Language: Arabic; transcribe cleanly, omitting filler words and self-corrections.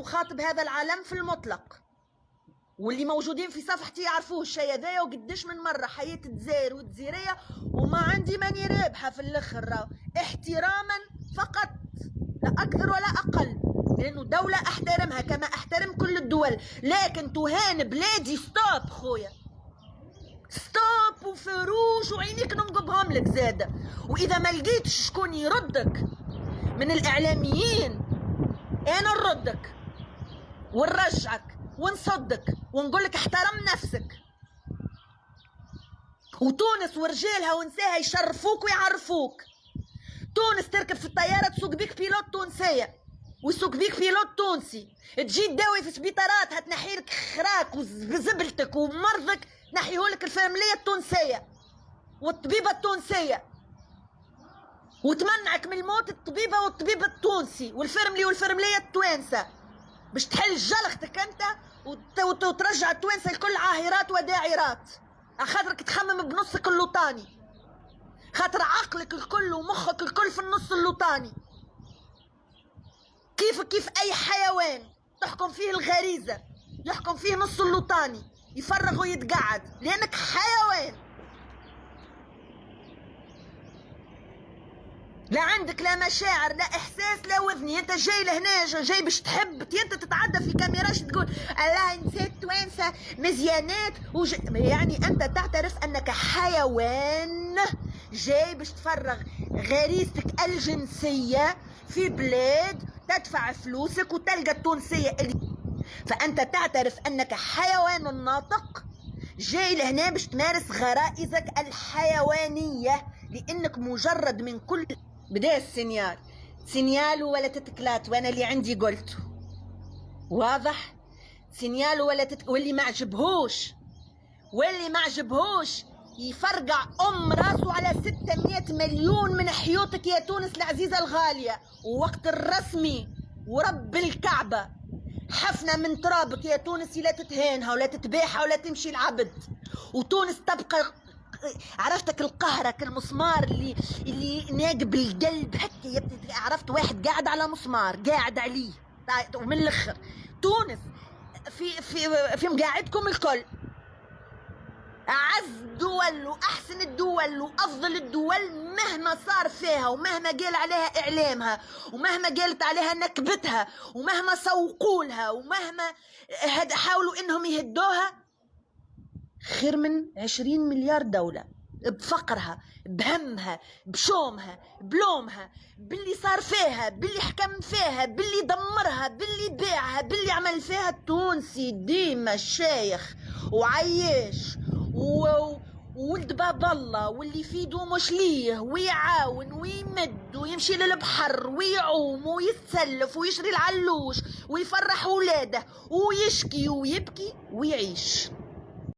أخاطب هذا العالم في المطلق، واللي موجودين في صفحتي يعرفوه الشيء هذايا، وقديش من مرة حياة الجزائر والجزيرية وما عندي ماني رابحة في الآخر، احتراما فقط لا أكثر ولا أقل، لأنه دولة أحترمها كما أحترم كل الدول. لكن تهان بلادي ستوب خويا، ستوب وفروش وعينيك ننقبهم لك زادة. وإذا ما لقيتش شكون يردك من الإعلاميين أنا نردك ونرجعك ونصدك ونقولك احترم نفسك. وتونس ورجالها ونساها يشرفوك ويعرفوك. تونس تركب في الطيارة تسوق بيك بيلوت تونسية ويسوق بيك بيلوت تونسي، تجي تداوي في سبيطارات هتنحيلك خراك وزبلتك ومرضك تنحيهولك الفاملية التونسية والطبيبة التونسية، وتمنعك من الموت الطبيبة والطبيب التونسي والفرملي والفرملية التوانسة باش تحل جلختك انت وترجع التوانسة الكل عاهرات وداعرات، خاطرك تخمم بنصك اللوطاني، خاطر عقلك الكل ومخك الكل في النص اللوطاني. كيف اي حيوان تحكم فيه الغريزة، يحكم فيه نص اللوطاني، يفرغ ويتقعد لانك حيوان. لا عندك لا مشاعر لا احساس لا وذني. انت جاي لهنا جاي باش تحب انت تتعدى في كاميراش تقول الله نسيت توانسه مزيانات يعني انت تعترف انك حيوان جاي باش تفرغ غريزتك الجنسيه في بلاد تدفع فلوسك وتلقى التونسيه فانت تعترف انك حيوان ناطق جاي لهنا باش تمارس غرائزك الحيوانيه، لانك مجرد من كل بدا السينيال سينيال ولا تتكلات، وانا اللي عندي قلته واضح. سينيال ولا واللي ما عجبهوش يفرقع راسه على 600 مليون من حيوتك يا تونس العزيزة الغالية. ووقت الرسمي ورب الكعبة حفنة من ترابك يا تونس، لا تتهانها ولا تتباحها ولا تمشي العبد. وتونس تبقى عرفتك القهرك المسمار اللي ناقب القلب هكا، عرفت واحد قاعد على مسمار قاعد عليه ومن الاخر. تونس في مقاعدكم الكل اعز دول واحسن الدول وافضل الدول مهما صار فيها ومهما قال عليها اعلامها ومهما قالت عليها نكبتها ومهما سوقولها ومهما حاولوا انهم يهدوها، خير من 20 مليار دولة بفقرها بهمها بشومها بلومها باللي صار فيها باللي حكم فيها باللي دمرها باللي باعها باللي عمل فيها. التونسي ديما الشيخ وعيش وولد باب الله واللي في يدو مش ليه ويعاون ويمد ويمشي للبحر ويعوم ويتسلف ويشري العلوش ويفرح ولاده ويشكي ويبكي ويعيش.